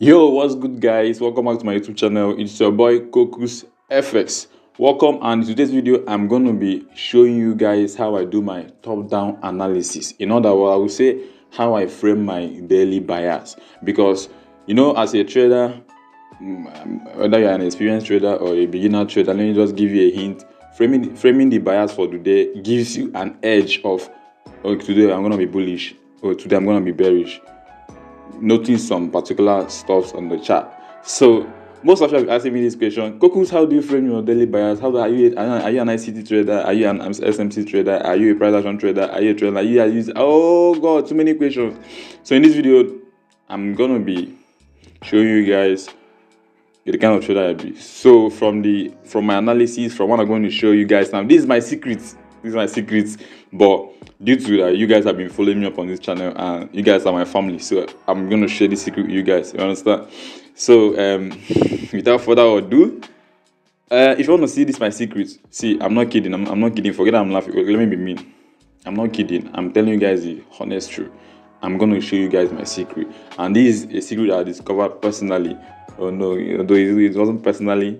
Yo, what's good, guys? Welcome back to my YouTube channel. It's your boy KokusFx. Welcome, and in today's video I'm going to be showing you guys how I do my top-down analysis. In other words, I will say how I frame my daily bias, because as a trader, whether you're an experienced trader or a beginner trader, let me just give you a hint. Framing the bias for today gives you an edge of, oh, today I'm going to be bullish, or today I'm going to be bearish, noting some particular stuffs on the chart. So most of you have asking me this question: Kokus, how do you frame your daily bias? Are you an ICT trader? Are you an SMC trader? Are you a price action trader? Are you a trader? Oh god, too many questions. So in this video, I'm gonna be showing you guys the kind of trader I be. So from my analysis, from what I'm going to show you guys now, this is my secret. But due to that, you guys have been following me up on this channel, and you guys are my family, so I'm going to share this secret with you guys. You understand? So without further ado, if you want to see this my secret, see, I'm not kidding. I'm not kidding. Forget I'm laughing. Let me be mean. I'm not kidding. I'm telling you guys the honest truth. I'm going to show you guys my secret, and this is a secret that I discovered personally. Oh no, although it wasn't personally,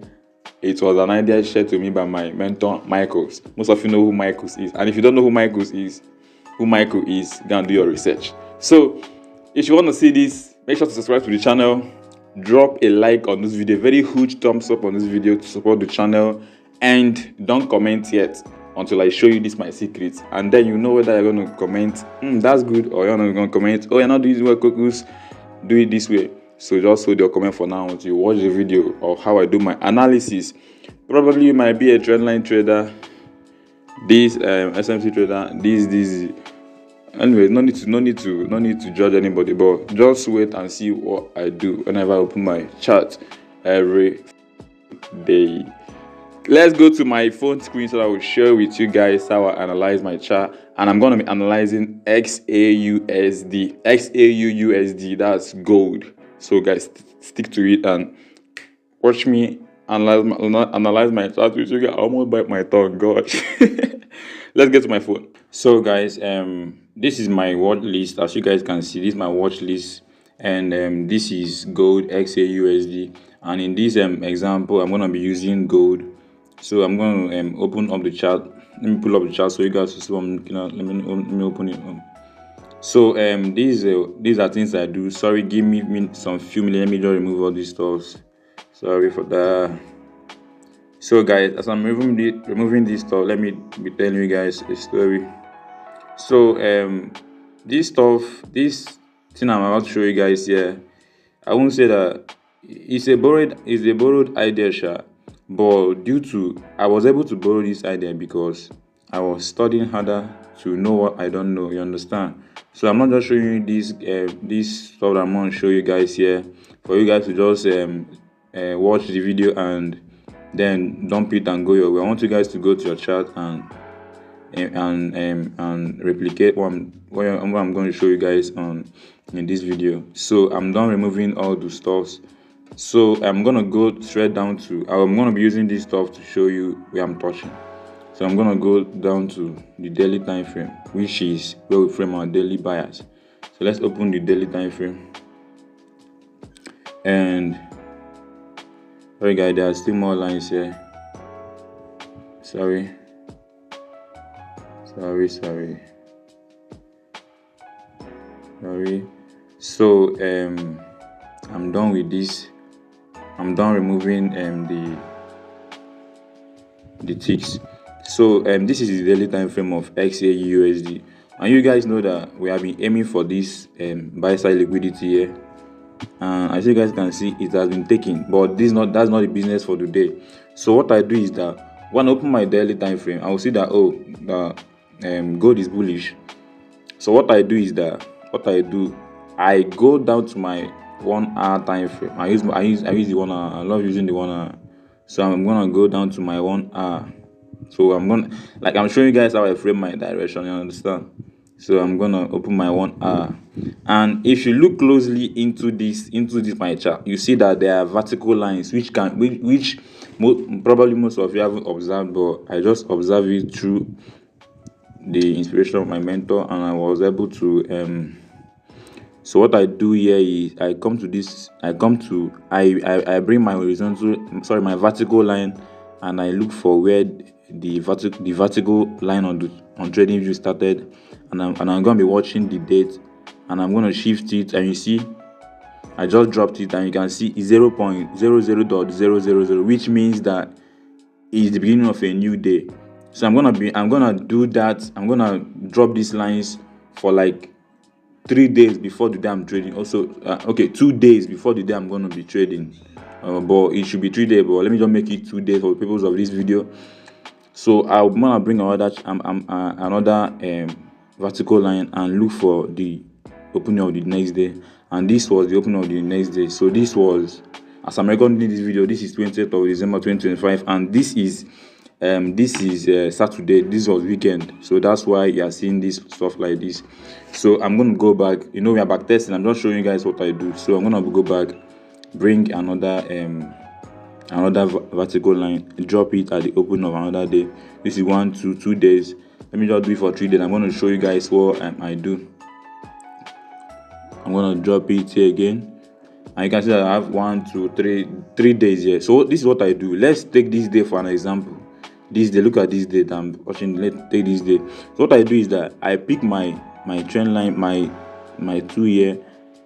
it was an idea shared to me by my mentor, Michaels. Most of you know who Michaels is. And if you don't know who Michael is, go and do your research. So, if you want to see this, make sure to subscribe to the channel. Drop a like on this video. Very huge thumbs up on this video to support the channel. And don't comment yet until I show you this my secret. And then you know whether you're going to comment, that's good, or you're not going to comment, oh, you're not doing this way, Kokus, do it this way. So just hold your comment for now until you watch the video of how I do my analysis. Probably you might be a trendline trader, this SMC trader, this. Anyway, no need to judge anybody, but just wait and see what I do whenever I open my chart every day. Let's go to my phone screen so I will share with you guys how I analyze my chart, and I'm going to be analyzing XAUUSD. XAUUSD, that's gold. So guys, stick to it and watch me analyze my chart with you guys. I almost bite my tongue, gosh. Let's get to my phone. So guys, this is my watch list. As you guys can see, this is my watch list, and this is gold XAUUSD. And in this example, I'm gonna be using gold. So I'm gonna open up the chart. Let me pull up the chart so you guys will see what I'm looking at. Let me open it. So these are things I do. Sorry, give me some few minutes. Let me just remove all these stuff. Sorry for that. So guys, as I'm removing this stuff, let me be telling you guys a story. So this thing I'm about to show you guys here, I won't say that it's a borrowed idea, sure, but I was able to borrow this idea because I was studying harder to know what I don't know. You understand? So I'm not just showing you this stuff that I'm going to show you guys here for you guys to just watch the video and then dump it and go your way. I want you guys to go to your chart and replicate what I'm going to show you guys in this video. So I'm done removing all the stuffs. So I'm gonna go straight down to. I'm gonna be using this stuff to show you where I'm touching. So I'm gonna go down to the daily time frame, which is where we frame our daily bias. So let's open the daily time frame. And sorry guys, there are still more lines here. Sorry. So I'm done with this. I'm done removing the ticks. So this is the daily time frame of XAUUSD, and you guys know that we have been aiming for this buy side liquidity here, and as you guys can see, it has been taken, but that's not the business for today. So what I do is that when I open my daily time frame, I will see that gold is bullish. So what I do is that I go down to my 1 hour time frame. I use the 1 hour. I love using the 1 hour. So I'm gonna go down to my 1 hour. So I'm showing you guys how I frame my direction. You understand? So I'm gonna open my 1 hour, and if you look closely into this my chart, you see that there are vertical lines which probably most of you haven't observed, but I just observed it through the inspiration of my mentor, and I was able to So what I do here is I bring my my vertical line, and I look for where the vertical line on trading view started, and I'm gonna be watching the date, and I'm gonna shift it, and you see I just dropped it, and you can see it's 0.00.000, which means that it's the beginning of a new day. So I'm gonna do that. I'm gonna drop these lines for like 3 days before the day I'm trading. Also, 2 days before the day I'm gonna be trading. But it should be 3 days. But let me just make it 2 days for the purpose of this video. So I'm gonna bring another vertical line and look for the opening of the next day. And this was the opening of the next day. So this was, as I'm recording this video, this is 20th of December 2025, and this is Saturday. This was weekend, so that's why you are seeing this stuff like this. So I'm going to go back. We are back testing. I'm just showing you guys what I do. So I'm going to go back, bring another vertical line, drop it at the open of another day. This is 2 days. Let me just do it for 3 days. I'm going to show you guys what I do. I'm going to drop it here again, and you can see that I have 3 days here. So this is what I do. Let's take this day for an example. This day, look at this day that I'm watching. Let's take this day. So what I do is that I pick my trend line, my 2 year,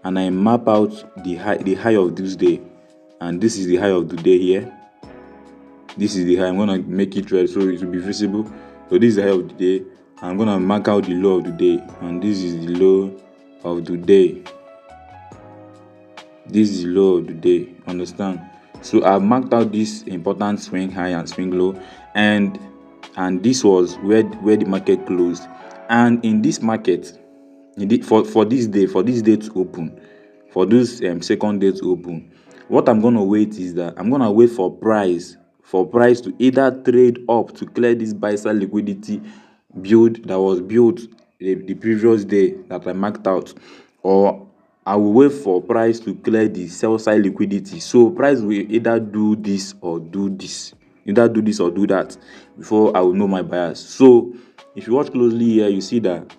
and I map out the high of this day, and this is the high of the day here. This is the high. I'm gonna make it red so it will be visible. So this is the high of the day. I'm gonna mark out the low of the day, and this is the low of the day. This is the low of the day. Understand? So I've marked out this important swing high and swing low, and this was where the market closed. And in this market, for this day to open, for this second day to open, what I'm gonna wait is that I'm gonna wait for price to either trade up to clear this buy side liquidity build that was built the previous day that I marked out, or I will wait for price to clear the sell side liquidity. So price will either do this or do this, either do this or do that before I will know my bias. So if you watch closely here, you see that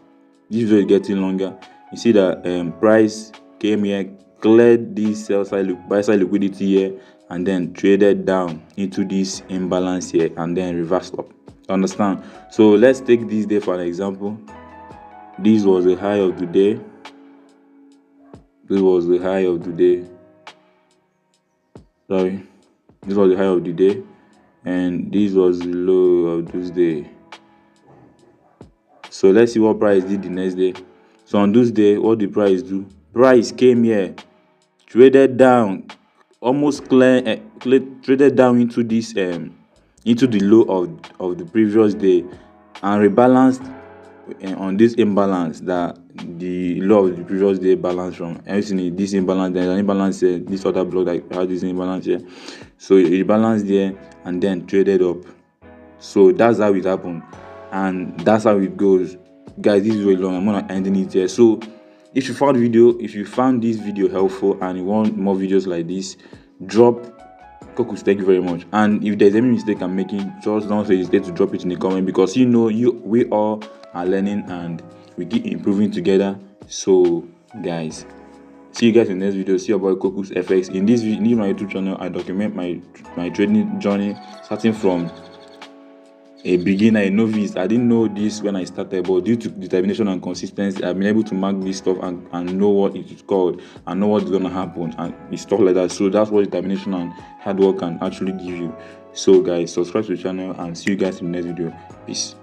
this video is getting longer. You see that price came here, cleared this sell side buy side liquidity here, and then traded down into this imbalance here, and then reversed up. Understand? So let's take this day for an example. This was the high of the day. This was the high of the day. Sorry, this was the high of the day, and this was the low of this day. So let's see what price did the next day. So on this day, what did price do? Price came here, traded down, almost traded down into this into the low of the previous day, and rebalanced on this imbalance that the low of the previous day balanced from. Everything this imbalance, there's an imbalance here, this other block that had this imbalance here. So it rebalanced there and then traded up. So that's how it happened, and that's how it goes. Guys, this is very long. I'm gonna end it here. So if you found this video helpful and you want more videos like this, drop Kokus. Thank you very much. And if there's any mistake I'm making, just don't hesitate to drop it in the comment, because we all are learning and we keep improving together. So guys, see you guys in the next video. See your boy KokusFx. In this video, my YouTube channel, I document my trading journey, starting from a beginner, a novice. I didn't know this when I started, but due to determination and consistency, I've been able to mark this stuff and know what it is called and know what's gonna happen and stuff like that. So that's what determination and hard work can actually give you. So guys, subscribe to the channel and see you guys in the next video. Peace.